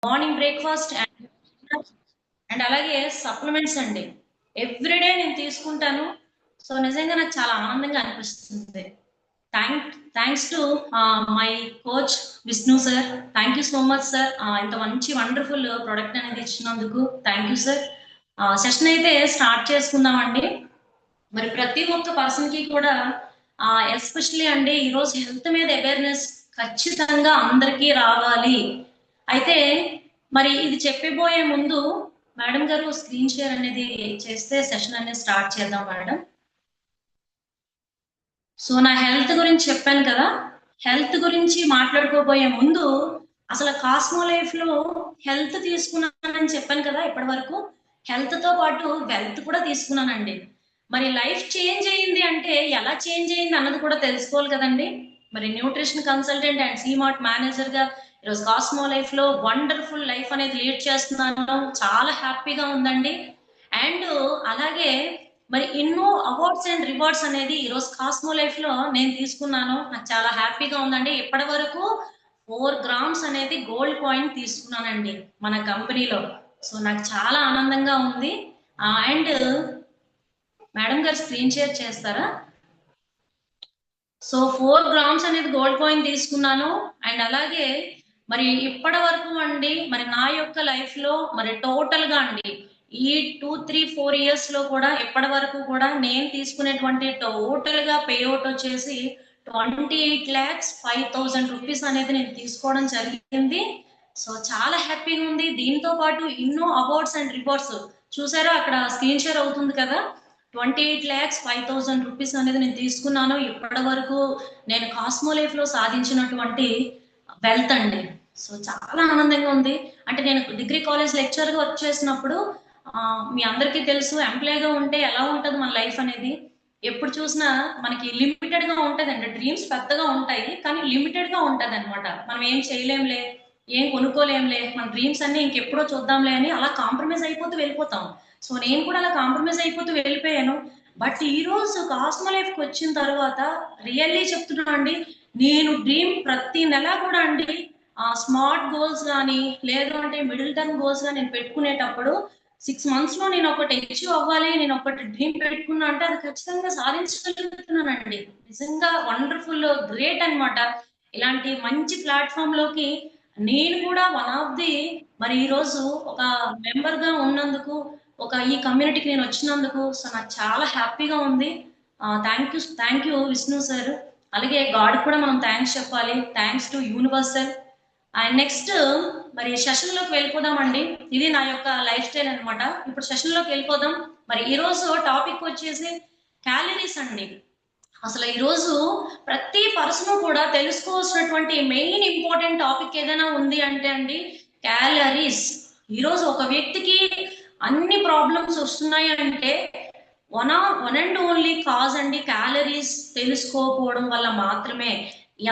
Morning breakfast and అలాగే supplements అండి. Everyday నేను తీసుకుంటాను. సో నిజంగా నాకు చాలా ఆనందంగా అనిపిస్తుంది. Thanks to my coach Vishnu sir. Thank you so much sir. ఇంత మంచి వండర్ఫుల్ ప్రొడక్ట్ అనేది ఇచ్చినందుకు థ్యాంక్ యూ సార్. సెషన్ అయితే స్టార్ట్ చేసుకుందామండి. మరి ప్రతి ఒక్క పర్సన్ కి కూడా ఎస్పెషలీ అండి ఈరోజు హెల్త్ మీద అవేర్నెస్ ఖచ్చితంగా అందరికీ రావాలి. అయితే మరి ఇది చెప్పిపోయే ముందు మేడం గారు స్క్రీన్ షేర్ అనేది చేస్తే సెషన్ అనేది స్టార్ట్ చేద్దాం మేడం. సో నా హెల్త్ గురించి చెప్పాను కదా, హెల్త్ గురించి మాట్లాడుకోబోయే ముందు అసలు కాస్మో లైఫ్ లో హెల్త్ తీసుకున్నానని చెప్పాను కదా, ఇప్పటి వరకు హెల్త్ తో పాటు వెల్త్ కూడా తీసుకున్నానండి. మరి లైఫ్ చేంజ్ అయ్యింది అంటే ఎలా చేంజ్ అయ్యింది అన్నది కూడా తెలుసుకోవాలి కదండి. మరి న్యూట్రిషన్ కన్సల్టెంట్ అండ్ సీమార్ట్ మేనేజర్ గా ఈరోజు కాస్మో లైఫ్ లో వండర్ఫుల్ లైఫ్ అనేది లీడ్ చేస్తున్నాను. చాలా హ్యాపీగా ఉందండి. అండ్ అలాగే మరి ఎన్నో అవార్డ్స్ అండ్ రివార్డ్స్ అనేది ఈరోజు కాస్మో లైఫ్ లో నేను తీసుకున్నాను. నాకు చాలా హ్యాపీగా ఉందండి. ఇప్పటి వరకు 4 గ్రామ్స్ అనేది గోల్డ్ కాయిన్ తీసుకున్నానండి మన కంపెనీలో. సో నాకు చాలా ఆనందంగా ఉంది. అండ్ మేడం గారు స్క్రీన్ షేర్ చేస్తారా? సో 4 గ్రామ్స్ అనేది గోల్డ్ కాయిన్ తీసుకున్నాను. అండ్ అలాగే మరి ఇప్పటి వరకు అండి మరి నా యొక్క లైఫ్ లో మరి టోటల్ గా అండి ఈ 2, 3, 4 ఇయర్స్ లో కూడా ఇప్పటి వరకు కూడా నేను తీసుకునేటువంటి టోటల్ గా పేఅవుట్ వచ్చేసి 28,05,000 రూపీస్ అనేది నేను తీసుకోవడం జరిగింది. సో చాలా హ్యాపీగా ఉంది. దీంతో పాటు ఎన్నో అవార్డ్స్ అండ్ రివార్డ్స్ చూసారా, అక్కడ స్క్రీన్ షేర్ అవుతుంది కదా. 28,05,000 రూపీస్ అనేది నేను తీసుకున్నాను. ఇప్పటి వరకు నేను కాస్మో లైఫ్ లో సాధించినటువంటి వెల్త్ అండి. సో చాలా ఆనందంగా ఉంది. అంటే నేను డిగ్రీ కాలేజ్ లెక్చర్ గా వర్క్ చేసినప్పుడు మీ అందరికీ తెలుసు ఎంప్లాయ్ గా ఉంటే ఎలా ఉంటది మన లైఫ్ అనేది. ఎప్పుడు చూసినా మనకి లిమిటెడ్ గా ఉంటదండి. డ్రీమ్స్ పెద్దగా ఉంటాయి కానీ లిమిటెడ్ గా ఉంటది అనమాట. మనం ఏం చేయలేంలే, ఏం కొనుక్కోలేంలే, మన డ్రీమ్స్ అన్ని ఇంకెప్పుడో చూద్దాంలే అని అలా కాంప్రమైజ్ అయిపోతూ వెళ్ళిపోతాం. సో నేను కూడా అలా కాంప్రమైజ్ అయిపోతూ వెళ్ళిపోయాను. బట్ ఈ రోజు కాస్మో లైఫ్ కి వచ్చిన తర్వాత రియల్లీ చెప్తున్నా అండి, నేను డ్రీమ్ ప్రతి నెల కూడా అండి స్మార్ట్ గోల్స్ కానీ లేదు అంటే మిడిల్ టర్మ్ గోల్స్ గా నేను పెట్టుకునేటప్పుడు 6 మంత్స్ లో నేను ఒకటి అచీవ్ అవ్వాలి, నేను ఒకటి డ్రీమ్ పెట్టుకున్నా అంటే అది ఖచ్చితంగా సాధించగలుగుతున్నానండి. నిజంగా వండర్ఫుల్ గ్రేట్ అన్నమాట. ఇలాంటి మంచి ప్లాట్ఫామ్ లోకి నేను కూడా వన్ ఆఫ్ ది మరి ఈ రోజు ఒక మెంబర్ గా ఉన్నందుకు, ఒక ఈ కమ్యూనిటీకి నేను వచ్చినందుకు సో నాకు చాలా హ్యాపీగా ఉంది. Thank you Vishnu sir. అలాగే గాడ్ కూడా మనం థ్యాంక్స్ చెప్పాలి. Thanks to universal. And next మరి సెషన్ లోకి వెళ్ళిపోదామండి. ఇది నా యొక్క లైఫ్ స్టైల్ అనమాట. ఇప్పుడు సెషన్ లోకి వెళ్ళిపోదాం. మరి ఈ రోజు టాపిక్ వచ్చేసి క్యాలరీస్ అండి. అసలు ఈ రోజు ప్రతి పర్సన్ కూడా తెలుసుకోవాల్సినటువంటి మెయిన్ ఇంపార్టెంట్ టాపిక్ ఏదైనా ఉంది అంటే అండి క్యాలరీస్. ఈరోజు ఒక వ్యక్తికి అన్ని ప్రాబ్లమ్స్ వస్తున్నాయి అంటే వన్ అండ్ ఓన్లీ కాజ్ అండి క్యాలరీస్ తెలుసుకోకపోవడం వల్ల మాత్రమే.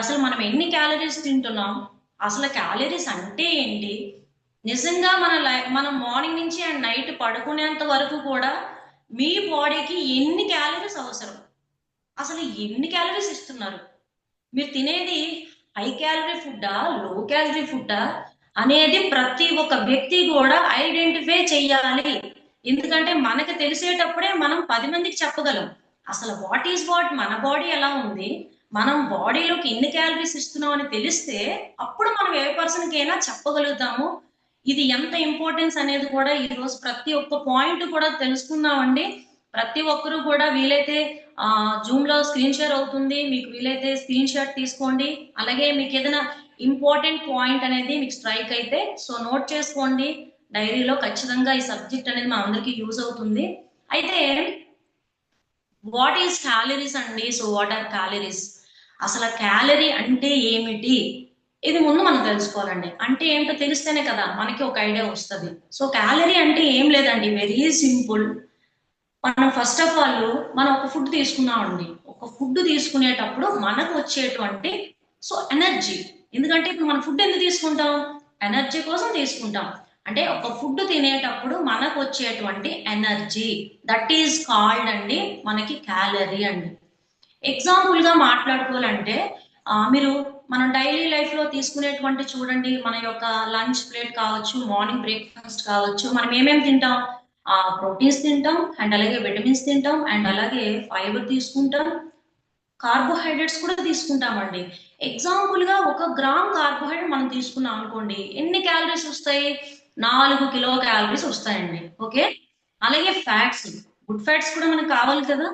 అసలు మనం ఎన్ని క్యాలరీస్ తింటున్నాం, అసలు క్యాలరీస్ అంటే ఏంటి, నిజంగా మనం మార్నింగ్ నుంచి అండ్ నైట్ పడుకునేంత వరకు కూడా మీ బాడీకి ఎన్ని క్యాలరీస్ అవసరం, అసలు ఎన్ని క్యాలరీస్ ఇస్తున్నారు, మీరు తినేది హై క్యాలరీ ఫుడ్డా లో క్యాలరీ ఫుడ్డా అనేది ప్రతి ఒక్క వ్యక్తి కూడా ఐడెంటిఫై చెయ్యాలి. ఎందుకంటే మనకు తెలిసేటప్పుడే మనం 10 మందికి చెప్పగలం అసలు వాట్ ఈస్ వాట్, మన బాడీ ఎలా ఉంది, మనం బాడీలోకి ఎన్ని క్యాలరీస్ ఇస్తున్నాం అని తెలిస్తే అప్పుడు మనం ఏ పర్సన్కి అయినా చెప్పగలుగుతాము. ఇది ఎంత ఇంపార్టెన్స్ అనేది కూడా ఈ రోజు ప్రతి ఒక్క పాయింట్ కూడా తెలుసుకుందామండి. ప్రతి ఒక్కరూ కూడా వీలైతే జూమ్ లో స్క్రీన్ షేర్ అవుతుంది, మీకు వీలైతే స్క్రీన్ షాట్ తీసుకోండి. అలాగే మీకు ఏదైనా ఇంపార్టెంట్ పాయింట్ అనేది మీకు స్ట్రైక్ అయితే సో నోట్ చేసుకోండి డైరీలో. ఖచ్చితంగా ఈ సబ్జెక్ట్ అనేది మా అందరికి యూజ్ అవుతుంది. అయితే వాట్ ఈస్ క్యాలరీస్ అండి? సో వాట్ ఆర్ క్యాలరీస్, అసలు క్యాలరీ అంటే ఏమిటి, ఇది ముందు మనం తెలుసుకోవాలండి. అంటే ఏంటో తెలిస్తేనే కదా మనకి ఒక ఐడియా వస్తుంది. సో క్యాలరీ అంటే ఏం లేదండి, వెరీ సింపుల్. మనం ఫస్ట్ ఆఫ్ ఆల్ మనం ఒక ఫుడ్ తీసుకున్నామండి. ఒక ఫుడ్ తీసుకునేటప్పుడు మనకు వచ్చేటువంటి సో ఎనర్జీ. ఎందుకంటే ఇప్పుడు మనం ఫుడ్ ఎందుకు తీసుకుంటాం, ఎనర్జీ కోసం తీసుకుంటాం. అంటే ఒక ఫుడ్ తినేటప్పుడు మనకు వచ్చేటువంటి ఎనర్జీ, దట్ ఈజ్ కాల్డ్ అండి మనకి క్యాలరీ అండి. ఎగ్జాంపుల్ గా మాట్లాడుకోవాలంటే మీరు మనం డైలీ లైఫ్ లో తీసుకునేటువంటి చూడండి, మన యొక్క లంచ్ ప్లేట్ కావచ్చు, మార్నింగ్ బ్రేక్ఫాస్ట్ కావచ్చు, మనం ఏమేమి తింటాం? ప్రోటీన్స్ తింటాం, అండ్ అలాగే విటమిన్స్ తింటాం, అండ్ అలాగే ఫైబర్ తీసుకుంటాం, కార్బోహైడ్రేట్స్ కూడా తీసుకుంటామండి. ఎగ్జాంపుల్ గా 1 గ్రామ్ కార్బోహైడ్రేట్ మనం తీసుకున్నాం అనుకోండి, ఎన్ని క్యాలరీస్ వస్తాయి? 4 కిలో క్యాలరీస్ వస్తాయండి. ఓకే, అలాగే ఫ్యాట్స్, గుడ్ ఫ్యాట్స్ కూడా మనకు కావాలి కదా.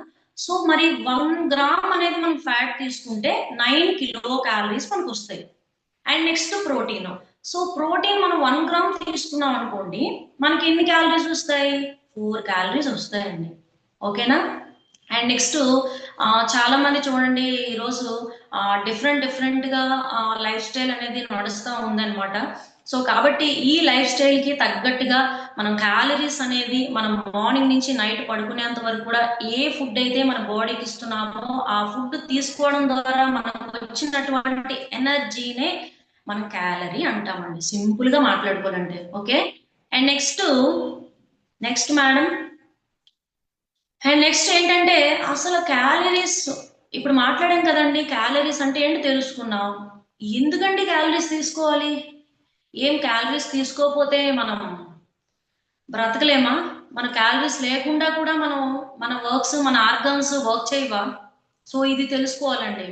సో మరి 1 గ్రామ్ అనేది మనం ఫ్యాట్ తీసుకుంటే 9 కిలో క్యాలరీస్ మనకు వస్తాయి. And next protein. So protein మనం 1 గ్రామ్ తీసుకున్నాం అనుకోండి, మనకి ఎన్ని క్యాలరీస్ వస్తాయి? 4 క్యాలరీస్ వస్తాయండి. ఓకేనా? అండ్ నెక్స్ట్ చాలా మంది చూడండి, ఈరోజు డిఫరెంట్ డిఫరెంట్ గా లైఫ్ స్టైల్ అనేది నడుస్తూ ఉందన్నమాట. సో కాబట్టి ఈ లైఫ్ స్టైల్ కి తగ్గట్టుగా మనం క్యాలరీస్ అనేది మనం మార్నింగ్ నుంచి నైట్ పడుకునేంత వరకు కూడా ఏ ఫుడ్ అయితే మన బాడీకి ఇస్తున్నామో ఆ ఫుడ్ తీసుకోవడం ద్వారా మనకు వచ్చినటువంటి ఎనర్జీనే మనం క్యాలరీ అంటామండి, సింపుల్ గా మాట్లాడుకోవాలంటే. Okay, and next next madam, and next ఏంటంటే అసలు క్యాలరీస్ ఇప్పుడు మాట్లాడాం కదండి. క్యాలరీస్ అంటే ఏంటి తెలుసుకున్నాం. ఎందుకండి క్యాలరీస్ తీసుకోవాలి? ఏం క్యాలరీస్ తీసుకోకపోతే మనం బ్రతకలేమా? మన క్యాలరీస్ లేకుండా కూడా మనం మన వర్క్స్, మన ఆర్గన్స్ వర్క్ చేయవా? సో ఇది తెలుసుకోవాలండి.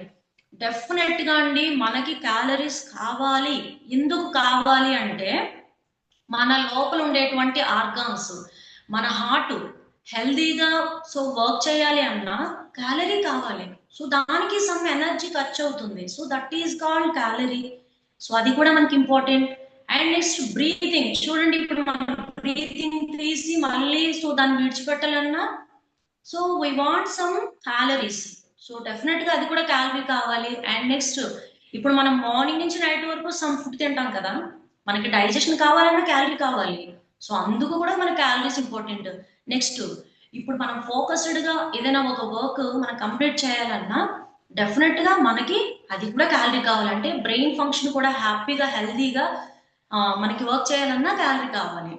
డెఫినెట్ గా అండి మనకి క్యాలరీస్ కావాలి. ఎందుకు కావాలి అంటే మన లోపల ఉండేటువంటి ఆర్గాన్స్, మన హార్ట్ హెల్దీగా సో వర్క్ చేయాలి అన్నా క్యాలరీ కావాలి. సో దానికి సమ్ ఎనర్జీ ఖర్చు అవుతుంది. So that is called calorie. So అది కూడా మనకి ఇంపార్టెంట్. అండ్ నెక్స్ట్ బ్రీతింగ్ చూడండి, ఇప్పుడు మనం బ్రీతింగ్ తీసి మళ్ళీ సో దాన్ని విడిచిపెట్టాలన్నా so we want some calories. So definite గా అది కూడా క్యాలరీ కావాలి. అండ్ నెక్స్ట్ ఇప్పుడు మనం మార్నింగ్ నుంచి నైట్ వరకు సమ్ ఫుడ్ తింటాం కదా, మనకి డైజెషన్ కావాలన్నా క్యాలరీ కావాలి. సో అందుకు కూడా మన క్యాలరీస్ ఇంపార్టెంట్. నెక్స్ట్ ఇప్పుడు మనం ఫోకస్డ్ గా ఏదైనా ఒక వర్క్ మనం కంప్లీట్ చేయాలన్నా డెఫినెట్ గా మనకి అది కూడా క్యాలరీ కావాలంటే బ్రెయిన్ ఫంక్షన్ కూడా హ్యాపీగా హెల్దీగా మనకి వర్క్ చేయాలన్నా క్యాలరీ కావాలి.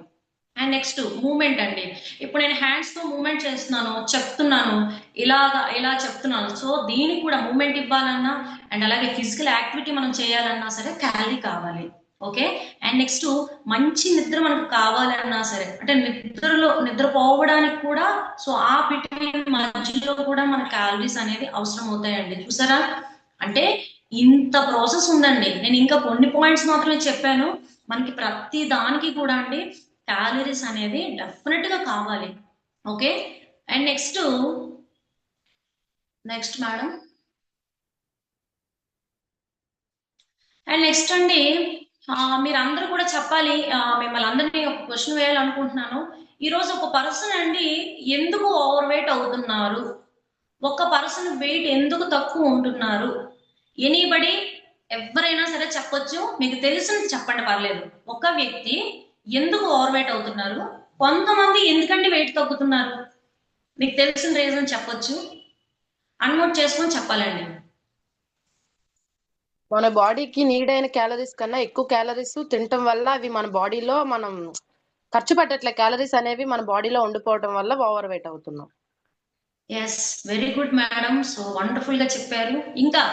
అండ్ నెక్స్ట్ మూమెంట్ అండి. ఇప్పుడు నేను హ్యాండ్స్ తో మూమెంట్ చేస్తున్నాను, చెప్తున్నాను, ఇలా చెప్తున్నాను. సో దీనికి కూడా మూమెంట్ ఇవ్వాలన్నా అండ్ అలాగే ఫిజికల్ యాక్టివిటీ మనం చేయాలన్నా సరే క్యాలరీ కావాలి. ఓకే, అండ్ నెక్స్ట్ మంచి నిద్ర మనకు కావాలన్నా సరే, అంటే నిద్రపోవడానికి కూడా సో ఆ బిట్వీన్ మధ్యలో కూడా మన క్యాలరీస్ అనేది అవసరం అవుతాయండి. చూసారా? అంటే ఇంత ప్రాసెస్ ఉందండి. నేను ఇంకా కొన్ని పాయింట్స్ మాత్రమే చెప్పాను. మనకి ప్రతి దానికి కూడా అండి క్యాలరీస్ అనేది డెఫినెట్ గా కావాలి. Okay, and next madam, and next అండి మీరు అందరూ కూడా చెప్పాలి. మిమ్మల్ని అందరినీ ఒక క్వశ్చన్ వేయాలనుకుంటున్నాను. ఈరోజు ఒక పర్సన్ అండి ఎందుకు ఓవర్ వెయిట్ అవుతున్నారు? ఒక పర్సన్ వెయిట్ ఎందుకు తక్కువ ఉంటున్నారు? ఎనీబడి, ఎవరైనా సరే చెప్పొచ్చు, మీకు తెలిసింది చెప్పండి పర్లేదు. ఒక వ్యక్తి ఎందుకు ఓవర్ వెయిట్ అవుతున్నారు? కొంతమంది ఎందుకంటే వెయిట్ తగ్గుతున్నారు? మీకు తెలిసిన రీజన్ చెప్పొచ్చు, అన్మోట్ చేసుకొని చెప్పాలండి. మన బాడీకి నీడ్ అయిన క్యాలరీస్ కన్నా ఎక్కువ క్యాలరీస్ తినటం వల్ల అవి మన బాడీలో మనం ఖర్చు పెట్టట్లే. క్యాలరీస్ అనేవి మన బాడీలో ఉండిపోవడం వల్ల ఓవర్ వెయిట్ అవుతున్నాం. Yes, very good madam. So wonderful గా చెప్పారు. ఇంకా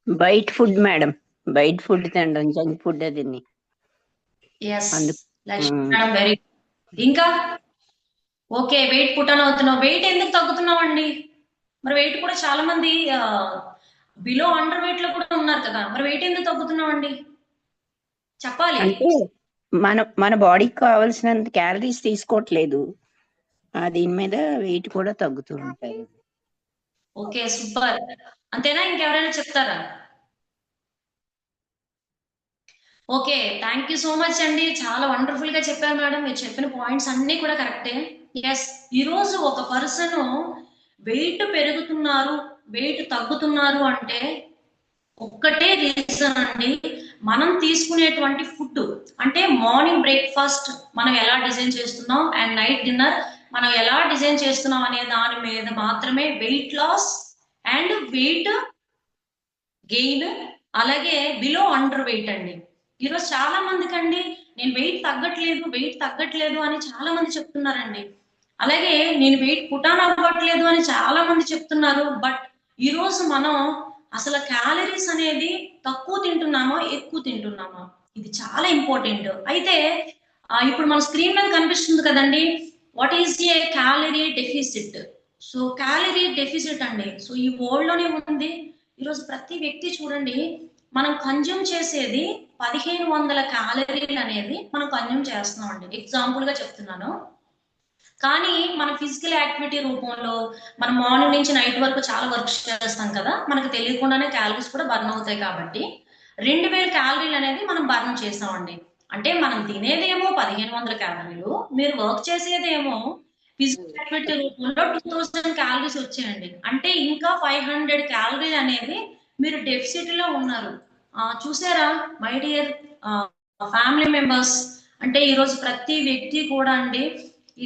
బయట ఫుడ్ మేడం, బయట ఫుడ్ తినడం, జంక్ ఫుడ్ అది. Yes Lakshmi madam, very good. ఇంకా ఓకే, వెయిట్ పుట్టాన్ అవుతున్నావు. వెయిట్ ఎందుకు తగ్గుతున్నావు అండి? మరి వెయిట్ కూడా చాలా మంది బిలో అండర్ వెయిట్ లో కూడా ఉన్నారు కదా, మరి వెయిట్ ఎందుకు తగ్గుతున్నావు అండి? చెప్పాలి. అంటే మన బాడీకి కావాల్సినంత క్యాలరీస్ తీసుకోవట్లేదు, దీని మీద వెయిట్ కూడా తగ్గుతూ ఉంటాయి. Okay, super. అంతేనా? ఇంకెవరైనా చెప్తారా? Okay, thank you so much అండి. చాలా వండర్ఫుల్ గా చెప్పారు మేడం. మీరు చెప్పిన పాయింట్స్ అన్ని కూడా కరెక్టే. ఎస్, ఈరోజు ఒక పర్సన్ వెయిట్ పెరుగుతున్నారు, వెయిట్ తగ్గుతున్నారు అంటే ఒక్కటే రీజన్ అండి, మనం తీసుకునేటువంటి ఫుడ్. అంటే మార్నింగ్ బ్రేక్ఫాస్ట్ మనం ఎలా డిజైన్ చేస్తున్నాం అండ్ నైట్ డిన్నర్ మనం ఎలా డిజైన్ చేస్తున్నాం అనే దాని మీద మాత్రమే weight loss and weight gain, అలాగే బిలో అండర్ వెయిట్ అండి. ఈరోజు చాలా మందికి అండి నేను వెయిట్ తగ్గట్లేదు అని చాలా మంది చెప్తున్నారండి. అలాగే నేను వెయిట్ పుటాన్ అవ్వట్లేదు అని చాలా మంది చెప్తున్నారు. బట్ ఈరోజు మనం అసలు క్యాలరీస్ అనేది తక్కువ తింటున్నామా ఎక్కువ తింటున్నామా, ఇది చాలా ఇంపార్టెంట్. అయితే ఇప్పుడు మన స్క్రీన్ మీద కనిపిస్తుంది కదండి, what is a calorie deficit. So calorie deficit అండి, సో ఈ వరల్డ్ లోనే ఉంది. ఈరోజు ప్రతి వ్యక్తి చూడండి, మనం కన్జ్యూమ్ చేసేది 1500 క్యాలరీలు అనేది మనం కన్జ్యూమ్ చేస్తున్నాం అండి, ఎగ్జాంపుల్ గా చెప్తున్నాను. కానీ మన ఫిజికల్ యాక్టివిటీ రూపంలో మనం మార్నింగ్ నుంచి నైట్ వరకు చాలా వర్క్ చేస్తాం కదా, మనకు తెలియకుండానే క్యాలరీస్ కూడా బర్న్ అవుతాయి. కాబట్టి 2000 క్యాలరీలు అనేది మనం బర్న్ చేసామండి. అంటే మనం తినేదేమో 1500 క్యాలరీలు, మీరు వర్క్ చేసేదేమో ఫిజికల్ యాక్టివిటీ రూపంలో 2000 క్యాలరీస్ వచ్చాయండి. అంటే ఇంకా 500 క్యాలరీలు అనేది మీరు డెఫిసిట్ లో ఉన్నారు. చూసారా మై డియర్ ఫ్యామిలీ మెంబర్స్, అంటే ఈరోజు ప్రతి వ్యక్తి కూడా అండి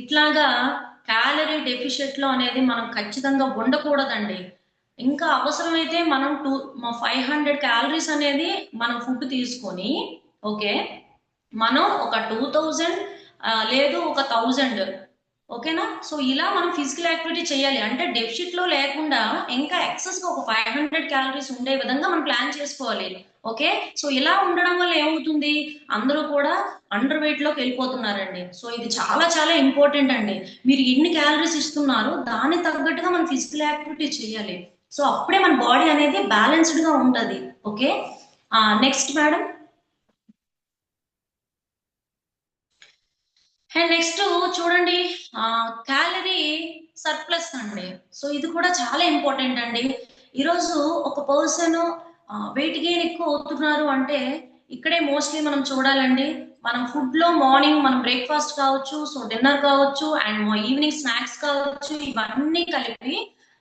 ఇట్లాగా క్యాలరీ డెఫిషియట్ లో అనేది మనం ఖచ్చితంగా ఉండకూడదండి. ఇంకా అవసరమైతే మనం 500 క్యాలరీస్ అనేది మనం ఫుడ్ తీసుకొని, ఓకే, మనం ఒక 2000 లేదు ఒక 1000, ఓకేనా. సో ఇలా మనం ఫిజికల్ యాక్టివిటీ చేయాలి. అంటే డెఫిషిట్ లో లేకుండా ఇంకా ఎక్సెస్ గా ఒక 500 క్యాలరీస్ ఉండే విధంగా మనం ప్లాన్ చేసుకోవాలి. ఓకే, సో ఇలా ఉండడం వల్ల ఏమవుతుంది, అందరూ కూడా అండర్ వెయిట్ లోకి వెళ్ళిపోతున్నారండి. సో ఇది చాలా చాలా ఇంపార్టెంట్ అండి. మీరు ఎన్ని క్యాలరీస్ ఇస్తున్నారు దానికి తగ్గట్టుగా మనం ఫిజికల్ యాక్టివిటీ చేయాలి. సో అప్పుడే మన బాడీ అనేది బ్యాలెన్స్డ్ గా ఉంటది. Okay, next madam. And next చూడండి, క్యాలరీ సర్ప్లస్ అండి. సో ఇది కూడా చాలా ఇంపార్టెంట్ అండి. ఈరోజు ఒక పర్సన్ వెయిట్ గెయిన్ ఎక్కువ అవుతున్నారు అంటే ఇక్కడే మోస్ట్లీ మనం చూడాలండి. మనం ఫుడ్ లో మార్నింగ్ మనం బ్రేక్ఫాస్ట్ కావచ్చు, సో డిన్నర్ కావచ్చు, అండ్ ఈవినింగ్ స్నాక్స్ కావచ్చు, ఇవన్నీ కలిపి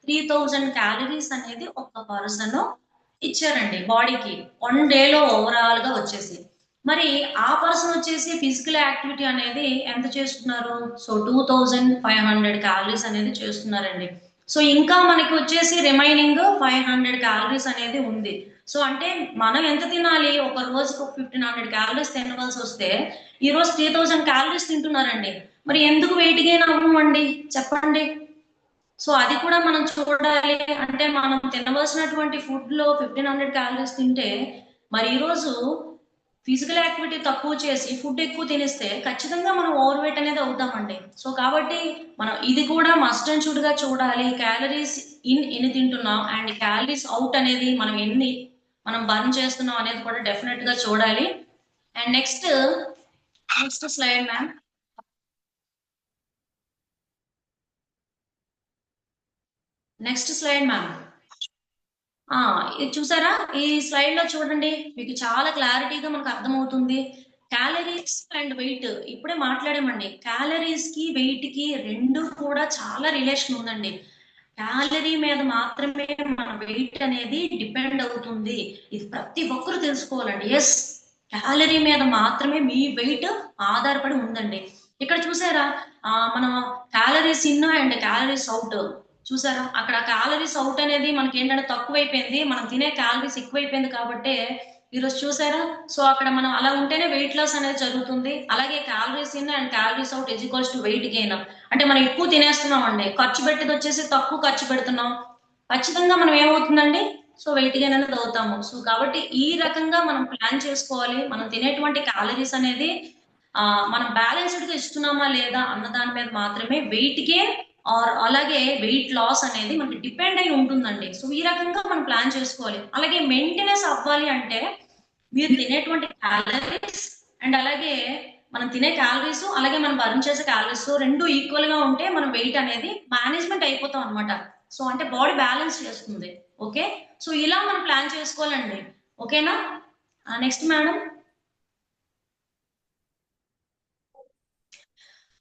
3000 క్యాలరీస్ అనేది ఒక పర్సన్ ఇచ్చారండి బాడీకి 1 డేలో ఓవరాల్ గా వచ్చేసి. మరి ఆ పర్సన్ వచ్చేసి ఫిజికల్ యాక్టివిటీ అనేది ఎంత చేస్తున్నారు, సో 2500 క్యాలరీస్ అనేది చేస్తున్నారండి. సో ఇంకా మనకి వచ్చేసి రిమైనింగ్ 500 క్యాలరీస్ అనేది ఉంది. సో అంటే మనం ఎంత తినాలి, ఒక రోజుకు 1500 క్యాలరీస్ తినవలసి వస్తే ఈ రోజు 3000 క్యాలరీస్ తింటున్నారండి. మరి ఎందుకు వెయిట్ గెయిన్ అవ్వమండి చెప్పండి. సో అది కూడా మనం చూడాలి. అంటే మనం తినవలసినటువంటి ఫుడ్ లో 1500 క్యాలరీస్ తింటే, మరి ఈరోజు ఫిజికల్ యాక్టివిటీ తక్కువ చేసి ఫుడ్ ఎక్కువ తినేస్తే ఖచ్చితంగా మనం ఓవర్ వెయిట్ అనేది అవుతామండి. సో కాబట్టి మనం ఇది కూడా మస్ట్ అండ్ షుడ్ గా చూడాలి. క్యాలరీస్ ఇన్ ఎన్ని తింటున్నాం అండ్ క్యాలరీస్ అవుట్ అనేది మనం ఎన్ని మనం బర్న్ చేస్తున్నాం అనేది కూడా డెఫినెట్ గా చూడాలి. And next slide ma'am. Next slide ma'am. ఇది చూసారా, ఈ స్లైడ్ లో చూడండి, మీకు చాలా క్లారిటీగా మనకు అర్థమవుతుంది. క్యాలరీస్ అండ్ వెయిట్ ఇప్పుడే మాట్లాడామండి. క్యాలరీస్ కి వెయిట్ కి రెండు కూడా చాలా రిలేషన్ ఉందండి. క్యాలరీ మీద మాత్రమే మన వెయిట్ అనేది డిపెండ్ అవుతుంది. ఇది ప్రతి ఒక్కరు తెలుసుకోవాలండి. ఎస్, క్యాలరీ మీద మాత్రమే మీ వెయిట్ ఆధారపడి ఉందండి. ఇక్కడ చూసారా, మనం calories in and calories out చూసారా, అక్కడ క్యాలరీస్ అవుట్ అనేది మనకి ఏంటంటే తక్కువైపోయింది, మనం తినే క్యాలరీస్ ఎక్కువైపోయింది కాబట్టి ఈరోజు చూసారా. సో అక్కడ మనం అలా ఉంటేనే వెయిట్ లాస్ అనేది జరుగుతుంది. అలాగే calories in and calories out is equals to weight gain. అంటే మనం ఎక్కువ తినేస్తున్నాం అండి, ఖర్చు పెట్టేది వచ్చేసి తక్కువ ఖర్చు పెడుతున్నాం, ఖచ్చితంగా మనం ఏమవుతుందండి, సో వెయిట్ గెయిన్ అనేది అవుతాము. సో కాబట్టి ఈ రకంగా మనం ప్లాన్ చేసుకోవాలి. మనం తినేటువంటి క్యాలరీస్ అనేది మనం బ్యాలెన్స్డ్ గా ఇస్తున్నామా లేదా అన్న దాని మీద మాత్రమే వెయిట్ గెయిన్ ఆర్ అలాగే వెయిట్ లాస్ అనేది మనకి డిపెండ్ అయి ఉంటుందండి. సో ఈ రకంగా మనం ప్లాన్ చేసుకోవాలి. అలాగే మెయింటెనెన్స్ అవ్వాలి అంటే మీరు తినేటువంటి క్యాలరీస్ అండ్ అలాగే మనం తినే క్యాలరీస్ అలాగే మనం బర్న్ చేసే క్యాలరీస్ రెండు ఈక్వల్ గా ఉంటే మనం వెయిట్ అనేది మేనేజ్మెంట్ అయిపోతాం అనమాట. సో అంటే బాడీ బ్యాలెన్స్ చేస్తుంది. ఓకే, సో ఇలా మనం ప్లాన్ చేసుకోవాలండి. ఓకేనా, నెక్స్ట్ మేడం.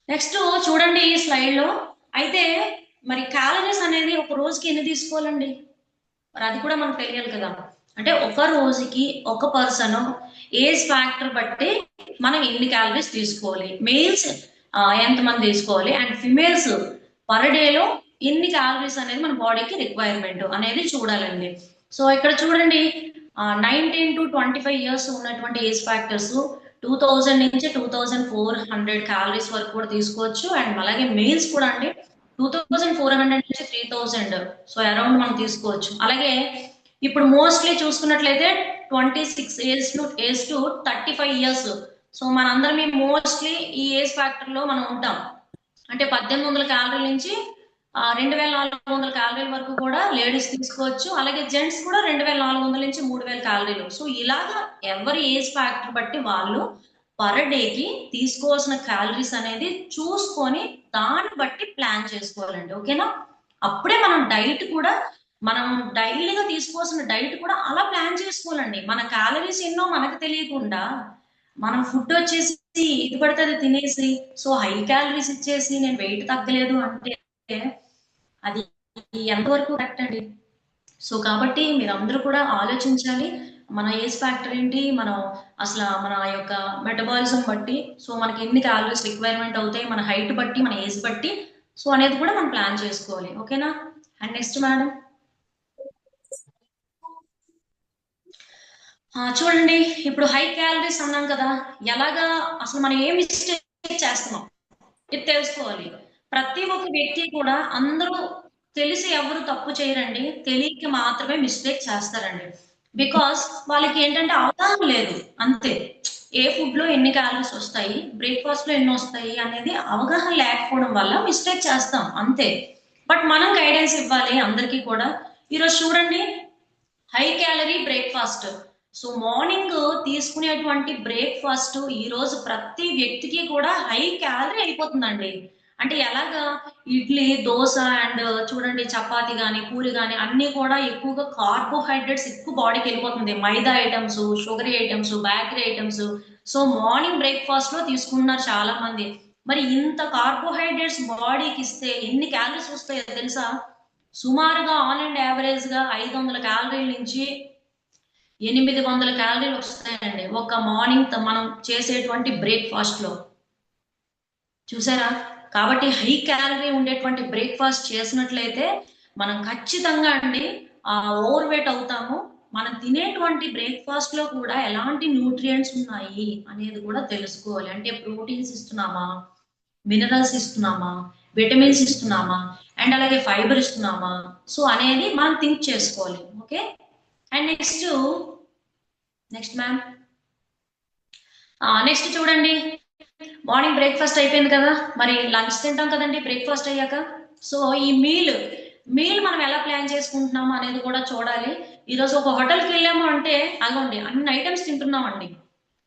నెక్స్ట్ చూడండి ఈ స్లైడ్ లో అయితే మరి క్యాలరీస్ అనేది ఒక రోజుకి ఎన్ని తీసుకోవాలండి, మరి అది కూడా మనకు తెలియాలి కదా. అంటే ఒక రోజుకి ఒక పర్సన్ ఏజ్ ఫ్యాక్టర్ బట్టి మనం ఎన్ని క్యాలరీస్ తీసుకోవాలి, మేల్స్ ఎంతమంది తీసుకోవాలి అండ్ ఫిమేల్స్ పర్ డేలో ఎన్ని క్యాలరీస్ అనేది మన బాడీకి రిక్వైర్మెంట్ అనేది చూడాలండి. సో ఇక్కడ చూడండి, 19 to 25 years ఉన్నటువంటి ఏజ్ ఫ్యాక్టర్స్ 2000 నుంచి 2400 క్యాలరీస్ వరకు కూడా తీసుకోవచ్చు. అండ్ అలాగే మేల్స్ కూడా అండి 2400 నుంచి 3000, సో అరౌండ్ మనం తీసుకోవచ్చు. అలాగే ఇప్పుడు మోస్ట్లీ చూసుకున్నట్లయితే 26 ఏజ్ టు 35 ఇయర్స్. సో మనందరం మోస్ట్లీ ఈ ఏజ్ ఫ్యాక్టర్ లో మనం ఉంటాం. అంటే 1800 క్యాలరీల నుంచి 2400 క్యాలరీల వరకు కూడా లేడీస్ తీసుకోవచ్చు. అలాగే జెంట్స్ కూడా 2400 నుంచి 3000 క్యాలరీలు. సో ఇలాగా ఎవరి ఏజ్ ఫ్యాక్టర్ బట్టి వాళ్ళు పర్ డేకి తీసుకోవాల్సిన క్యాలరీస్ అనేది చూసుకొని దాన్ని బట్టి ప్లాన్ చేసుకోవాలండి. ఓకేనా? అప్పుడే మనం డైట్ కూడా మనం డైలీగా తీసుకోవాల్సిన డైట్ కూడా అలా ప్లాన్ చేసుకోవాలండి. మన క్యాలరీస్ ఎన్నో మనకు తెలియకుండా మనం ఫుడ్ వచ్చేసి ఇది పడితే అది తినేసి సో హై క్యాలరీస్ ఇచ్చేసి నేను వెయిట్ తగ్గలేదు అంటే అది ఎంతవరకు కరెక్ట్ అండి? సో కాబట్టి మీరందరూ కూడా ఆలోచించాలి. మన ఏజ్ ఫ్యాక్టర్ ఏంటి, మనం అసలు మన యొక్క మెటబాలిజం బట్టి సో మనకి ఎన్ని క్యాలరీస్ రిక్వైర్మెంట్ అవుతాయి, మన హైట్ బట్టి, మన ఏజ్ బట్టి సో అనేది కూడా మనం ప్లాన్ చేసుకోవాలి. ఓకేనా? అండ్ నెక్స్ట్ మేడం చూడండి, ఇప్పుడు హై క్యాలరీస్ అన్నాం కదా, ఎలాగా అసలు మనం ఏం మిస్టేక్ చేస్తున్నాం ఇది తెలుసుకోవాలి. ప్రతి ఒక్క వ్యక్తి కూడా అందరూ తెలిసి ఎవరు తప్పు చేయరండి, తెలియక మాత్రమే మిస్టేక్ చేస్తారండి. బికాస్ వాళ్ళకి ఏంటంటే అవగాహన లేదు అంతే. ఏ ఫుడ్ లో ఎన్ని క్యాలరీస్ వస్తాయి, బ్రేక్ఫాస్ట్ లో ఎన్ని వస్తాయి అనేది అవగాహన లేకపోవడం వల్ల మిస్టేక్ చేస్తాం అంతే. బట్ మనం గైడెన్స్ ఇవ్వాలి అందరికీ కూడా. ఈరోజు చూడండి, high calorie breakfast. So morning తీసుకునేటువంటి బ్రేక్ఫాస్ట్ ఈ రోజు ప్రతి వ్యక్తికి కూడా హై క్యాలరీ అయిపోతుందండి. అంటే ఎలాగా, ఇడ్లీ, దోశ అండ్ చూడండి చపాతి కానీ పూరి కానీ అన్ని కూడా ఎక్కువగా కార్బోహైడ్రేట్స్ ఎక్కువ బాడీకి వెళ్ళిపోతుంది. Maida items, sugary items, bakery items. So morning breakfast లో తీసుకుంటున్నారు చాలా మంది. మరి ఇంత కార్బోహైడ్రేట్స్ బాడీకి ఇస్తే ఎన్ని క్యాలరీస్ వస్తాయో తెలుసా? సుమారుగా ఆన్ అండ్ యావరేజ్ గా 500 క్యాలరీల నుంచి 800 క్యాలరీలు వస్తాయండి ఒక మార్నింగ్ మనం చేసేటువంటి బ్రేక్ఫాస్ట్ లో. చూసారా? కాబట్టి హై క్యాలరీ ఉండేటువంటి బ్రేక్ఫాస్ట్ చేసినట్లయితే మనం ఖచ్చితంగా అండి ఓవర్ వెయిట్ అవుతాము. మనం తినేటువంటి బ్రేక్ఫాస్ట్ లో కూడా ఎలాంటి న్యూట్రియంట్స్ ఉన్నాయి అనేది కూడా తెలుసుకోవాలి. అంటే ప్రోటీన్స్ ఇస్తున్నామా, మినరల్స్ ఇస్తున్నామా, విటమిన్స్ ఇస్తున్నామా, అండ్ అలాగే ఫైబర్ ఇస్తున్నామా సో అనేది మనం థింక్ చేసుకోవాలి. Okay? And next ma'am next చూడండి, మార్నింగ్ బ్రేక్ఫాస్ట్ అయిపోయింది కదా, మరి లంచ్ తింటాం కదండి బ్రేక్ఫాస్ట్ అయ్యాక. సో ఈ మీల్ మనం ఎలా ప్లాన్ చేసుకుంటున్నాము అనేది కూడా చూడాలి. ఈరోజు ఒక హోటల్కి వెళ్ళాము అంటే అగోండి అన్ని ఐటమ్స్ తింటున్నామండి,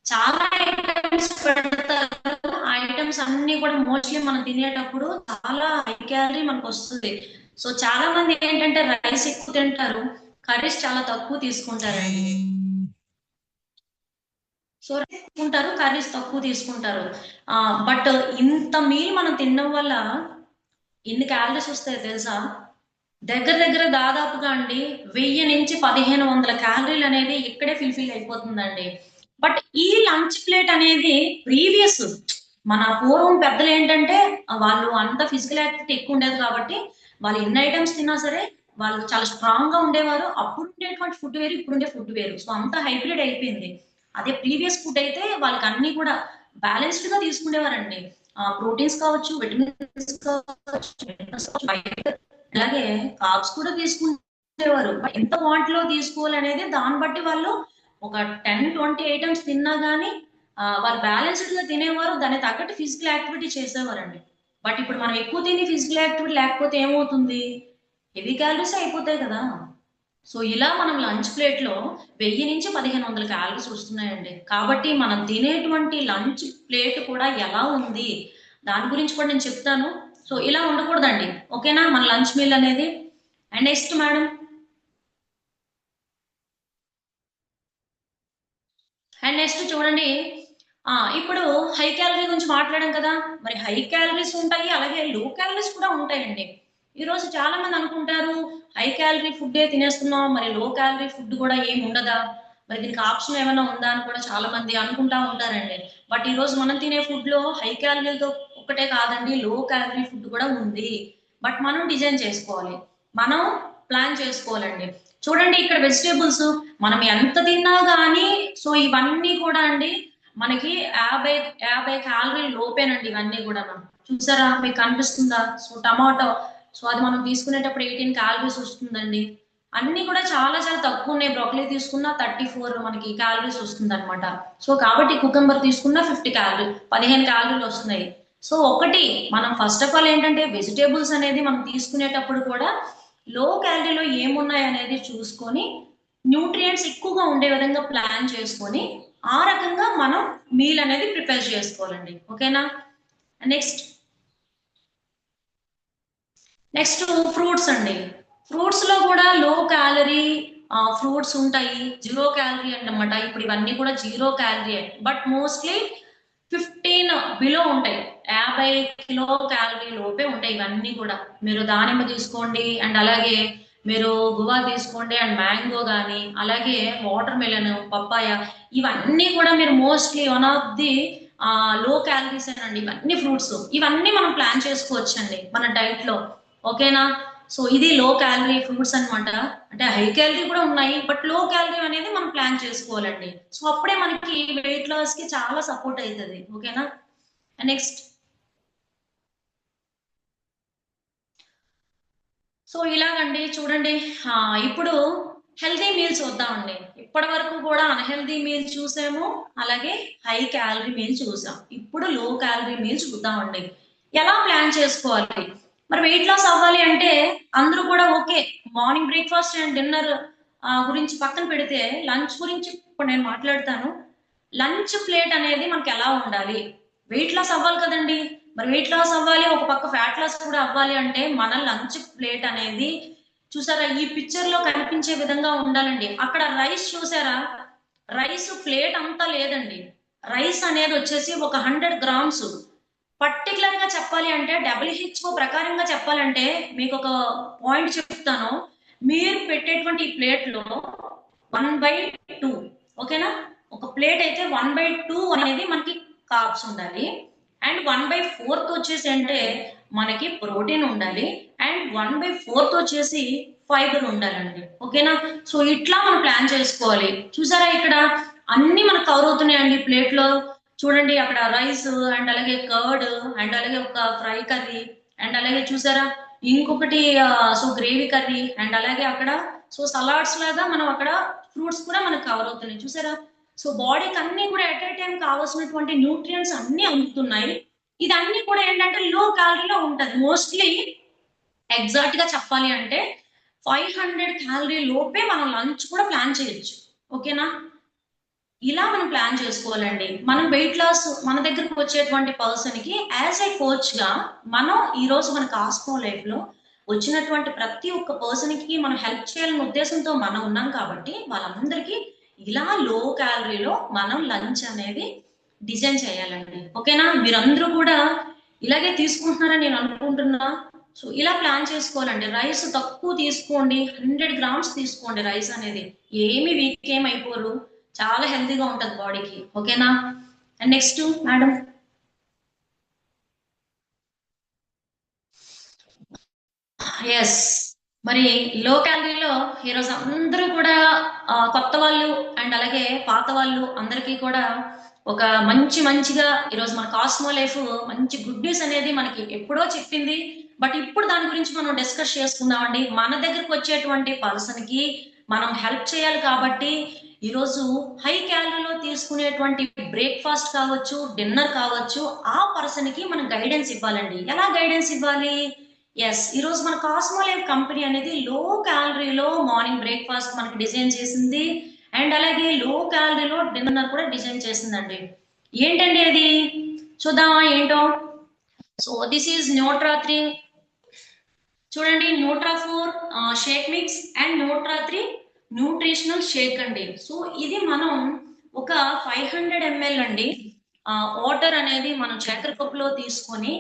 చాలా ఐటమ్స్ పెడతారు. ఆ ఐటమ్స్ అన్ని కూడా మోస్ట్లీ మనం తినేటప్పుడు చాలా హై క్యాలరీ మనకు వస్తుంది. సో చాలా మంది ఏంటంటే రైస్ ఎక్కువ తింటారు, కర్రీస్ చాలా తక్కువ తీసుకుంటారండి. సో తీసుకుంటారు, కర్రీస్ తక్కువ తీసుకుంటారు. బట్ ఇంత మీల్ మనం తినడం వల్ల ఎన్ని క్యాలరీస్ వస్తాయో తెలుసా? దగ్గర దాదాపుగా అండి 1000 నుంచి 1500 క్యాలరీలు అనేది ఇక్కడే ఫిల్ అయిపోతుందండి. బట్ ఈ లంచ్ ప్లేట్ అనేది ప్రీవియస్ మన పూర్వం పెద్దలు ఏంటంటే వాళ్ళు అంత ఫిజికల్ యాక్టివిటీ ఎక్కువ ఉండేది కాబట్టి వాళ్ళు ఎన్ని ఐటమ్స్ తిన్నా సరే వాళ్ళు చాలా స్ట్రాంగ్ గా ఉండేవారు. అప్పుడు ఉండేటువంటి ఫుడ్ వేరు, ఇప్పుడు ఉండే ఫుడ్ వేరు. సో అంతా హైబ్రిడ్ అయిపోయింది. అదే ప్రీవియస్ ఫుడ్ అయితే వాళ్ళకి అన్ని కూడా బ్యాలెన్స్డ్ గా తీసుకునేవారండి. ప్రోటీన్స్ కావచ్చు, విటమిన్స్ కావచ్చు, అలాగే కార్బ్స్ కూడా తీసుకునేవారు. ఎంత క్వాంటిటీలో తీసుకోవాలి అనేది దాన్ని బట్టి వాళ్ళు ఒక 10-20 ఐటమ్స్ తిన్నా గానీ వాళ్ళు బ్యాలెన్స్డ్ గా తినేవారు, దాన్ని తగ్గట్టు ఫిజికల్ యాక్టివిటీ చేసేవారండి. బట్ ఇప్పుడు మనం ఎక్కువ తిని ఫిజికల్ యాక్టివిటీ లేకపోతే ఏమవుతుంది? హెవీ క్యాలరీస్ అయిపోతాయి కదా. సో ఇలా మనం లంచ్ ప్లేట్ లో 1000 నుంచి 1500 క్యాలరీస్ వస్తున్నాయండి. కాబట్టి మనం తినేటువంటి లంచ్ ప్లేట్ కూడా ఎలా ఉంది దాని గురించి కూడా నేను చెప్తాను. సో ఇలా ఉండకూడదండి. ఓకేనా? మన లంచ్ మీల్ అనేది. అండ్ నెక్స్ట్ మేడం చూడండి, ఇప్పుడు హై క్యాలరీ గురించి మాట్లాడాం కదా, మరి హై క్యాలరీస్ ఉంటాయి, అలాగే లో క్యాలరీస్ కూడా ఉంటాయండి. ఈ రోజు చాలా మంది అనుకుంటారు హై క్యాలరీ ఫుడ్ తినేస్తున్నాం, మరి లో క్యాలరీ ఫుడ్ కూడా ఏమి ఉండదా, మరి దీనికి ఆప్షన్ ఏమైనా ఉందా అని కూడా చాలా మంది అనుకుంటా ఉంటారండి. బట్ ఈ రోజు మనం తినే ఫుడ్ లో హై క్యాలరీతో ఒకటే కాదండి, లో క్యాలరీ ఫుడ్ కూడా ఉంది. బట్ మనం డిజైన్ చేసుకోవాలి, మనం ప్లాన్ చేసుకోవాలండి. చూడండి ఇక్కడ వెజిటేబుల్స్ మనం ఎంత తిన్నా కానీ సో ఇవన్నీ కూడా అండి మనకి 50 క్యాలరీ లోపేనండి ఇవన్నీ కూడా. మనం చూసారా, మీకు కనిపిస్తుందా? సో టమాటో సో అది మనం తీసుకునేటప్పుడు 18 క్యాలరీస్ వస్తుందండి. అన్ని కూడా చాలా చాలా తక్కువ ఉన్నాయి. బ్రోకలీ తీసుకున్న 34 మనకి క్యాలరీస్ వస్తుంది అనమాట. సో కాబట్టి కుకుంబర్ తీసుకున్న 50 క్యాలరీ 15 క్యాలరీలు వస్తున్నాయి. సో ఒకటి మనం ఫస్ట్ ఆఫ్ ఆల్ ఏంటంటే వెజిటేబుల్స్ అనేది మనం తీసుకునేటప్పుడు కూడా లో క్యాలరీలో ఏమున్నాయి అనేది చూసుకొని న్యూట్రియంట్స్ ఎక్కువగా ఉండే విధంగా ప్లాన్ చేసుకొని ఆ రకంగా మనం మీల్ అనేది ప్రిపేర్ చేసుకోవాలండి. ఓకేనా? నెక్స్ట్ ఫ్రూట్స్ అండి. ఫ్రూట్స్ లో కూడా లో క్యాలరీ ఫ్రూట్స్ ఉంటాయి, 0 క్యాలరీ అన్నమాట. ఇప్పుడు ఇవన్నీ కూడా 0 క్యాలరీ, బట్ మోస్ట్లీ 15 బిలో ఉంటాయి. 50 కిలో క్యాలరీ లోపే ఉంటాయి ఇవన్నీ కూడా. మీరు దానిమ్మ తీసుకోండి, అండ్ అలాగే మీరు గువా తీసుకోండి, అండ్ మ్యాంగో కానీ, అలాగే వాటర్ మెలన్, పప్పాయ, ఇవన్నీ కూడా మీరు మోస్ట్లీ వన్ ఆఫ్ ది లో క్యాలరీస్ అండి. ఇవన్నీ ఫ్రూట్స్, ఇవన్నీ మనం ప్లాన్ చేసుకోవచ్చండి మన డైట్ లో. ఓకేనా? సో ఇది లో క్యాలరీ ఫ్రూట్స్ అన్నమాట. అంటే హై క్యాలరీ కూడా ఉన్నాయి, బట్ లో క్యాలరీ అనేది మనం ప్లాన్ చేసుకోవాలండి. సో అప్పుడే మనకి వెయిట్ లాస్ కి చాలా సపోర్ట్ అవుతుంది. ఓకేనా? నెక్స్ట్ సో ఇలాగండి చూడండి, ఇప్పుడు హెల్తీ మీల్స్ వద్దామండి. ఇప్పటి వరకు కూడా అన్హెల్దీ మీల్స్ చూసాము, అలాగే హై క్యాలరీ మీల్స్ చూసాం. ఇప్పుడు లో క్యాలరీ మీల్స్ చూద్దామండి. ఎలా ప్లాన్ చేసుకోవాలి? మరి వెయిట్ లాస్ అవ్వాలి అంటే అందరూ కూడా okay, morning breakfast and dinner గురించి పక్కన పెడితే లంచ్ గురించి ఇప్పుడు నేను మాట్లాడతాను. లంచ్ ప్లేట్ అనేది మనకి ఎలా ఉండాలి? వెయిట్ లాస్ అవ్వాలి కదండి. మరి వెయిట్ లాస్ అవ్వాలి, ఒక పక్క ఫ్యాట్ లాస్ కూడా అవ్వాలి అంటే మన లంచ్ ప్లేట్ అనేది చూసారా, ఈ పిక్చర్ లో కనిపించే విధంగా ఉండాలండి. అక్కడ రైస్ చూసారా, రైస్ ప్లేట్ అంతా లేదండి. రైస్ అనేది వచ్చేసి ఒక 100 గ్రామ్స్. పర్టికులర్ గా చెప్పాలి అంటే WHO ప్రకారంగా చెప్పాలంటే మీకు ఒక పాయింట్ చెప్తాను. మీరు పెట్టేటువంటి ప్లేట్ లో 1/2, ఓకేనా? ఒక ప్లేట్ అయితే 1/2 అనేది మనకి కార్బ్స్ ఉండాలి, అండ్ 1/4 వచ్చేసి అంటే మనకి ప్రోటీన్ ఉండాలి, అండ్ 1/4 వచ్చేసి ఫైబర్ ఉండాలండి. ఓకేనా? సో ఇట్లా మనం ప్లాన్ చేసుకోవాలి. చూసారా, ఇక్కడ అన్ని మనకు కవర్ అవుతున్నాయండి ప్లేట్ లో. చూడండి, అక్కడ రైస్, అండ్ అలాగే కర్డ్, అండ్ అలాగే ఒక ఫ్రై కర్రీ, అండ్ అలాగే చూసారా ఇంకొకటి సో గ్రేవీ కర్రీ, అండ్ అలాగే అక్కడ సో సలాడ్స్ లాగా మనం అక్కడ ఫ్రూట్స్ కూడా మనకు కవర్ అవుతున్నాయి. చూసారా, సో బాడీకి అన్ని కూడా ఎట్ ఏ టైం కావాల్సినటువంటి న్యూట్రియంట్స్ అన్ని అందుతున్నాయి. ఇది అన్ని కూడా ఏంటంటే లో క్యాలరీలో ఉంటది. మోస్ట్లీ ఎగ్జాక్ట్ గా చెప్పాలి అంటే 500 క్యాలరీ లోపే మనం లంచ్ కూడా ప్లాన్ చేయొచ్చు. ఓకేనా? ఇలా మనం ప్లాన్ చేసుకోవాలండి. మనం వెయిట్ లాస్ మన దగ్గరకు వచ్చేటువంటి పర్సన్ కి యాజ్ ఏ కోచ్ గా మనం ఈ రోజు మన కాస్మో లైఫ్ లో వచ్చినటువంటి ప్రతి ఒక్క పర్సన్ కి మనం హెల్ప్ చేయాలనే ఉద్దేశంతో మనం ఉన్నాం కాబట్టి వాళ్ళందరికీ ఇలా లో క్యాలరీలో మనం లంచ్ అనేది డిజైన్ చేయాలండి. ఓకేనా? మీరందరూ కూడా ఇలాగే తీసుకుంటున్నారని నేను అనుకుంటున్నా. సో ఇలా ప్లాన్ చేసుకోవాలండి. రైస్ తక్కువ తీసుకోండి, 100 గ్రామ్స్ తీసుకోండి. రైస్ అనేది ఏమి వీక్ ఏం అయిపోరు, చాలా హెల్తీగా ఉంటది బాడీకి. ఓకేనా? అండ్ నెక్స్ట్ మేడం, ఎస్, మరి లో క్యాలరీలో ఈరోజు అందరూ కూడా కొత్త వాళ్ళు అండ్ అలాగే పాత వాళ్ళు అందరికీ కూడా ఒక మంచిగా ఈరోజు మన కాస్మో లైఫ్ మంచి గుడ్ న్యూస్ అనేది మనకి ఎప్పుడో చెప్పింది. బట్ ఇప్పుడు దాని గురించి మనం డిస్కస్ చేసుకుందామండి. మన దగ్గరకు వచ్చేటువంటి పర్సన్ కి మనం హెల్ప్ చేయాలి కాబట్టి ఈరోజు హై క్యాలరీలో తీసుకునేటువంటి బ్రేక్ఫాస్ట్ కావచ్చు, డిన్నర్ కావచ్చు, ఆ పర్సన్ కి మనం గైడెన్స్ ఇవ్వాలండి. ఎలా గైడెన్స్ ఇవ్వాలి? ఎస్, ఈరోజు మన కాస్మో లైఫ్ కంపెనీ అనేది లో క్యాలరీలో మార్నింగ్ బ్రేక్ఫాస్ట్ మనకి డిజైన్ చేసింది, అండ్ అలాగే లో క్యాలరీలో డిన్నర్ కూడా డిజైన్ చేసిందండి. ఏంటండి అది? చూద్దామా ఏంటో. సో దిస్ ఈజ్ న్యూట్రా3, చూడండి, న్యూట్రా4 షేక్ మిక్స్ అండ్ న్యూట్రా3 న్యూట్రిషనల్ షేక్ అండి. సో ఇది మనం ఒక 500 ml అండి వాటర్ అనేది మనం చక్కెర కప్పులో తీసుకొని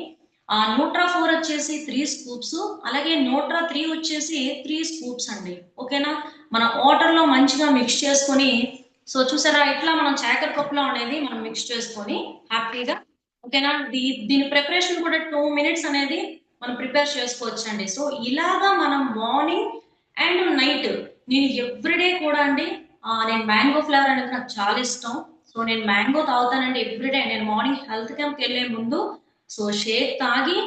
న్యూట్రా4 వచ్చేసి 3 స్కూప్స్, అలాగే న్యూట్రా3 వచ్చేసి 3 స్కూప్స్ అండి. ఓకేనా? మన వాటర్ లో మంచిగా మిక్స్ చేసుకొని, సో చూసారా ఇట్లా మనం చక్కెర కప్పులో అనేది మనం మిక్స్ చేసుకొని హ్యాపీగా, ఓకేనా? దీని ప్రిపరేషన్ కూడా 2 minutes అనేది మనం ప్రిపేర్ చేసుకోవచ్చు అండి. సో ఇలాగా మనం మార్నింగ్ అండ్ నైట్, నేను ఎవ్రీడే కూడా అండి నేను మ్యాంగో ఫ్లేవర్ అనేది నాకు చాలా ఇష్టం. సో నేను మ్యాంగో తాగుతానండి ఎవ్రీడే. నేను మార్నింగ్ హెల్త్ క్యాంప్కి వెళ్ళే ముందు సో షేక్ తాగి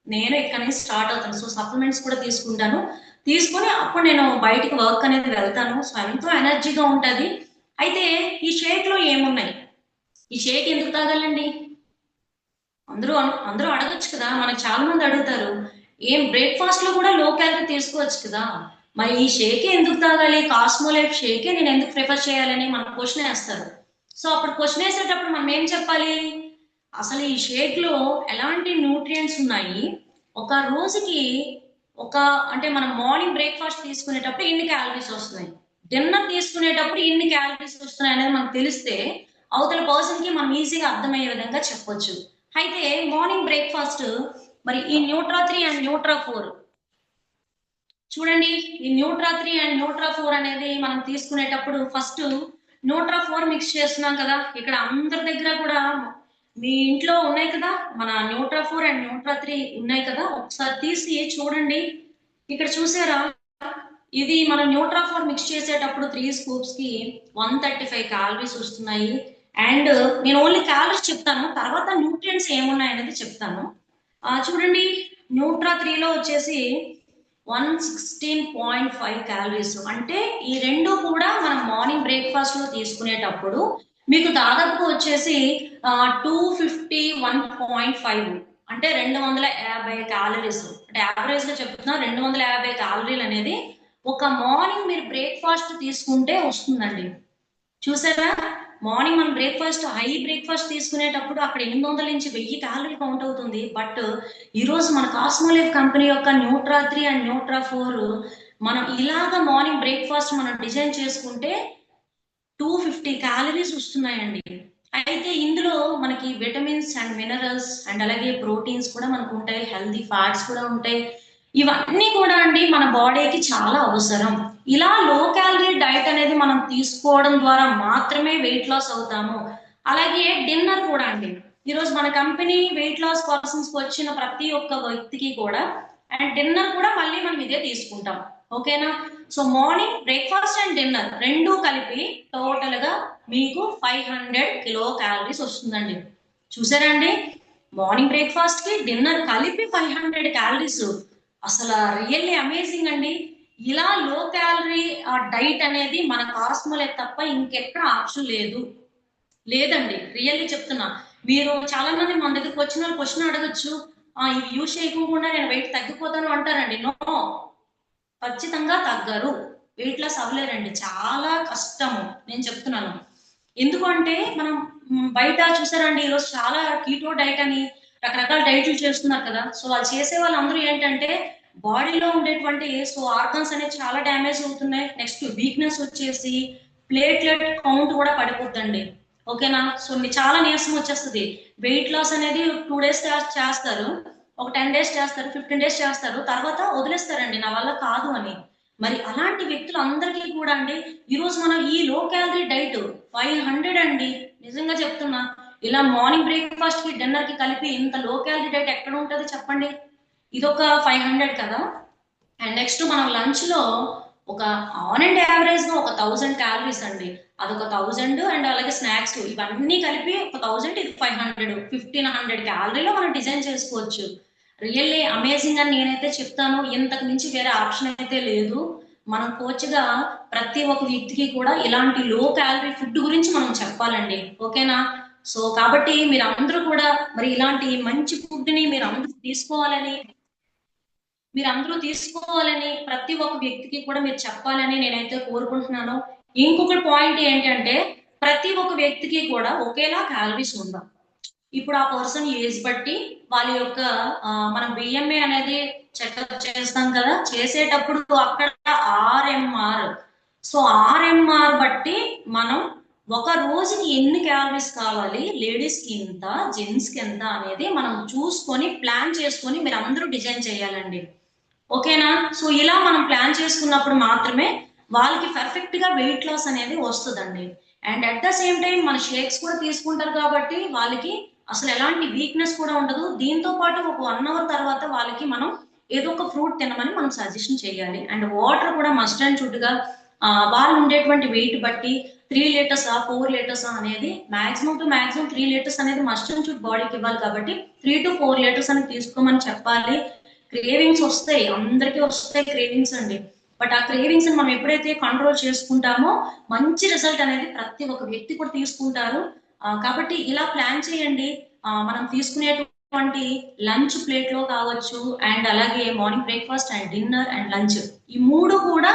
నేను ఇక్కడ నుంచి స్టార్ట్ అవుతాను. సో సప్లిమెంట్స్ కూడా తీసుకుంటాను. తీసుకొని అప్పుడు నేను బయటికి వర్క్ అనేది వెళ్తాను. సో ఎంతో ఎనర్జీగా ఉంటది. అయితే ఈ షేక్ లో ఏమున్నాయి, ఈ షేక్ ఎందుకు తాగాలండి? అందరూ అడగొచ్చు కదా, మనకు చాలా మంది అడుగుతారు, ఏం బ్రేక్ఫాస్ట్ లో కూడా లో క్యాలరీ తీసుకోవచ్చు కదా, మరి ఈ షేకే ఎందుకు తాగాలి, కాస్మోలైఫ్ షేకే నేను ఎందుకు ప్రిఫర్ చేయాలని మన క్వశ్చన్ వేస్తారు. సో అప్పుడు క్వశ్చన్ వేసేటప్పుడు మనం ఏం చెప్పాలి, అసలు ఈ షేక్ లో ఎలాంటి న్యూట్రియంట్స్ ఉన్నాయి, ఒక రోజుకి ఒక అంటే మనం మార్నింగ్ బ్రేక్ఫాస్ట్ తీసుకునేటప్పుడు ఇన్ని క్యాలరీస్ వస్తున్నాయి, డిన్నర్ తీసుకునేటప్పుడు ఇన్ని క్యాలరీస్ వస్తున్నాయి అనేది మనకు తెలిస్తే అవతల పర్సన్ కి మనం ఈజీగా అర్థమయ్యే విధంగా చెప్పొచ్చు. అయితే మార్నింగ్ బ్రేక్ఫాస్ట్ మరి ఈ న్యూట్రా3 అండ్ న్యూట్రా4 చూడండి, ఈ న్యూట్రా3 అండ్ న్యూట్రా4 అనేది మనం తీసుకునేటప్పుడు ఫస్ట్ న్యూట్రా4 మిక్స్ చేస్తున్నాం కదా, ఇక్కడ అందరి దగ్గర కూడా మీ ఇంట్లో ఉన్నాయి కదా మన న్యూట్రా4 అండ్ న్యూట్రా3 ఉన్నాయి కదా, ఒకసారి తీసి చూడండి. ఇక్కడ చూసారా, ఇది మనం న్యూట్రా4 మిక్స్ చేసేటప్పుడు 3 స్కూప్స్ కి 135 క్యాలరీస్ వస్తున్నాయి. అండ్ నేను ఓన్లీ క్యాలరీస్ చెప్తాను, తర్వాత న్యూట్రియంట్స్ ఏమున్నాయి అనేది చెప్తాను. చూడండి, న్యూట్రా3లో వచ్చేసి 116.5 క్యాలరీస్, అంటే ఈ రెండు కూడా మనం మార్నింగ్ బ్రేక్ఫాస్ట్ లో తీసుకునేటప్పుడు మీకు దాదాపు వచ్చేసి 251.5, అంటే 250 క్యాలరీస్, అంటే యావరేజ్ గా చెప్తున్నా 250 క్యాలరీలు అనేది ఒక మార్నింగ్ మీరు బ్రేక్ఫాస్ట్ తీసుకుంటే వస్తుందండి. చూసారా, మార్నింగ్ మనం బ్రేక్ఫాస్ట్ హై బ్రేక్ఫాస్ట్ తీసుకునేటప్పుడు అక్కడ 800 నుంచి 1000 క్యాలరీ కౌంట్ అవుతుంది. బట్ ఈరోజు మన కాస్మోలైఫ్ కంపెనీ యొక్క న్యూట్రా3 అండ్ న్యూట్రా4 మనం ఇలాగ మార్నింగ్ బ్రేక్ఫాస్ట్ మనం డిజైన్ చేసుకుంటే 250 క్యాలరీస్ వస్తున్నాయండి. అయితే ఇందులో మనకి విటమిన్స్ అండ్ మినరల్స్ అండ్ అలాగే ప్రోటీన్స్ కూడా మనకు ఉంటాయి, హెల్దీ ఫ్యాట్స్ కూడా ఉంటాయి. ఇవన్నీ కూడా అండి మన బాడీకి చాలా అవసరం. ఇలా లో క్యాలరీ డైట్ అనేది మనం తీసుకోవడం ద్వారా మాత్రమే వెయిట్ లాస్ అవుతాము. అలాగే డిన్నర్ కూడా అండి, ఈరోజు మన కంపెనీ వెయిట్ లాస్ పర్సన్స్ వచ్చిన ప్రతి ఒక్క వ్యక్తికి కూడా అండ్ డిన్నర్ కూడా మళ్ళీ మనం ఇదే తీసుకుంటాం. ఓకేనా, so morning breakfast and dinner రెండు కలిపి టోటల్ గా మీకు 500 కిలో క్యాలరీస్ వస్తుందండి. చూసారండి, మార్నింగ్ బ్రేక్ఫాస్ట్ కి డిన్నర్ కలిపి 500 క్యాలరీస్, అసలు రియల్లీ అమేజింగ్ అండి. ఇలా లో క్యాలరీ డైట్ అనేది మన కాస్మోలైఫ్ తప్ప ఇంకెక్కడ ఆప్షన్ లేదండి. రియల్లీ చెప్తున్నా, మీరు చాలా మంది మన దగ్గరకు వచ్చిన వాళ్ళు క్వశ్చన్ అడగచ్చు, ఇవి యూజ్ చేయకుండా నేను వెయిట్ తగ్గిపోతాను అంటారండి. నో, ఖచ్చితంగా తగ్గరు, వెయిట్ లాస్ అవ్వలేరండి, చాలా కష్టము నేను చెప్తున్నాను. ఎందుకంటే మనం బయట చూసారండి, ఈరోజు చాలా కీటో డైట్ అని రకరకాల డైట్లు చేస్తున్నారు కదా. సో వాళ్ళు చేసే వాళ్ళందరూ ఏంటంటే బాడీలో ఉండేటువంటి సో ఆర్గన్స్ అనేది చాలా డ్యామేజ్ అవుతున్నాయి. నెక్స్ట్ వీక్నెస్ వచ్చేసి ప్లేట్లెట్ కౌంట్ కూడా పడిపోద్దండి. ఓకేనా, సో చాలా నీరసం వచ్చేస్తుంది. వెయిట్ లాస్ అనేది 2 days చేస్తారు, ఒక 10 days చేస్తారు, 15 days చేస్తారు, తర్వాత వదిలేస్తారండి నా వల్ల కాదు అని. మరి అలాంటి వ్యక్తులు అందరికీ కూడా అండి ఈరోజు మనం ఈ లో క్యాలరీ డైట్ 500 అండి, నిజంగా చెప్తున్నా, ఇలా మార్నింగ్ బ్రేక్ఫాస్ట్ కి డిన్నర్ కి కలిపి ఇంత లో క్యాలరీ డైట్ ఎక్కడ ఉంటుంది చెప్పండి. ఇదొక 500 కదా. అండ్ నెక్స్ట్ మనం లంచ్ లో ఒక ఆన్ అండ్ యావరేజ్ గా ఒక 1000 క్యాలరీస్ అండి, అదొక 1000 అండ్ అలాగే స్నాక్స్ ఇవన్నీ కలిపి ఒక 1000, ఇది 500, 1500 క్యాలరీలో మనం డిజైన్ చేసుకోవచ్చు. రియల్లీ అమేజింగ్ అని నేనైతే చెప్తాను, ఇంతకు మించి వేరే ఆప్షన్ అయితే లేదు. మనం కోచ్ గా ప్రతి ఒక్క వ్యక్తికి కూడా ఇలాంటి లో క్యాలరీ ఫుడ్ గురించి మనం చెప్పాలండి. ఓకేనా, సో కాబట్టి మీరు అందరూ కూడా మరి ఇలాంటి మంచి ఫుడ్ ని మీరు అందరూ తీసుకోవాలని ప్రతి ఒక్క వ్యక్తికి కూడా మీరు చెప్పాలని నేనైతే కోరుకుంటున్నాను. ఇంకొక పాయింట్ ఏంటంటే ప్రతి ఒక్క వ్యక్తికి కూడా ఒకేలా క్యాలరీస్ ఉండాలి. ఇప్పుడు ఆ పర్సన్ ఏజ్ బట్టి వాళ్ళ యొక్క మనం బిఎంఏ అనేది చెకప్ చేస్తాం కదా, చేసేటప్పుడు అక్కడ ఆర్ఎంఆర్, సో ఆర్ఎంఆర్ బట్టి మనం ఒక రోజుకి ఎన్ని క్యాలరీస్ కావాలి, లేడీస్ కి ఎంత, జెంట్స్ కి ఎంత అనేది మనం చూసుకొని ప్లాన్ చేసుకొని మీరు అందరూ డిజైన్ చేయాలండి. ఓకేనా, సో ఇలా మనం ప్లాన్ చేసుకున్నప్పుడు మాత్రమే వాళ్ళకి పర్ఫెక్ట్ గా వెయిట్ లాస్ అనేది వస్తుందండి. And at the same time మన షేక్స్ కూడా తీసుకుంటారు కాబట్టి వాళ్ళకి అసలు ఎలాంటి వీక్నెస్ కూడా ఉండదు. దీంతో పాటు ఒక 1 hour తర్వాత వాళ్ళకి మనం ఏదో ఒక ఫ్రూట్ తినమని మనం సజెషన్ చేయాలి. అండ్ వాటర్ కూడా మస్ట్ అండ్ షుడ్ గా వాళ్ళు ఉండేటువంటి వెయిట్ బట్టి 3 liters 4 liters అనేది మాక్సిమం టు మాక్సిమం 3 liters అనేది మస్ట్ అండ్ షుడ్ బాడీకి ఇవ్వాలి కాబట్టి 3 to 4 liters అని తీసుకోమని చెప్పాలి. క్రేవింగ్స్ వస్తాయి, అందరికీ వస్తాయి క్రేవింగ్స్ అండి. బట్ ఆ క్రేవింగ్స్ మనం ఎప్పుడైతే కంట్రోల్ చేసుకుంటామో మంచి రిజల్ట్ అనేది ప్రతి ఒక్క వ్యక్తి కూడా తీసుకుంటారు. కాబట్టి ఇలా ప్లాన్ చేయండి. మనం తీసుకునేటువంటి లంచ్ ప్లేట్ లో కావచ్చు, అండ్ అలాగే morning breakfast and dinner and lunch, ఈ మూడు కూడా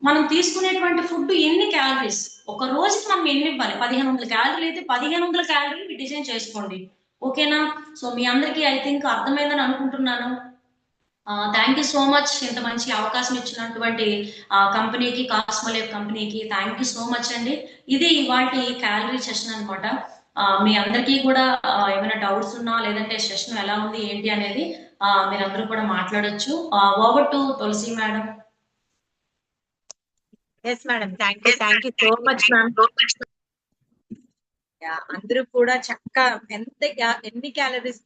మనం తీసుకునేటువంటి ఫుడ్ ఎన్ని క్యాలరీస్, ఒక రోజుకి మనం ఎన్ని ఇవ్వాలి, 1500 క్యాలరీలు అయితే 1500 క్యాలరీలు డిజైన్ చేసుకోండి. ఓకేనా? సో మీ అందరికీ ఐ థింక్ అర్థమైందని అనుకుంటున్నాను. థ్యాంక్ యూ సో మచ్, ఇంత మంచి అవకాశం ఇచ్చినటువంటి కంపెనీకి, కాస్మోలేవ్ కంపెనీకి థ్యాంక్ యూ సో మచ్ అండి. ఇది ఇవాల్టి క్యాలరీ సెషన్ అనమాట. మీ అందరికీ కూడా ఏమైనా డౌట్స్ ఉన్నా, లేదంటే సెషన్ ఎలా ఉంది ఏంటి అనేది మీరందరూ కూడా మాట్లాడొచ్చు. Over to Tulasi madam. Yes madam, thank you so much ma'am. అందరూ కూడా చక్కగా ఎన్ని క్యాలరీస్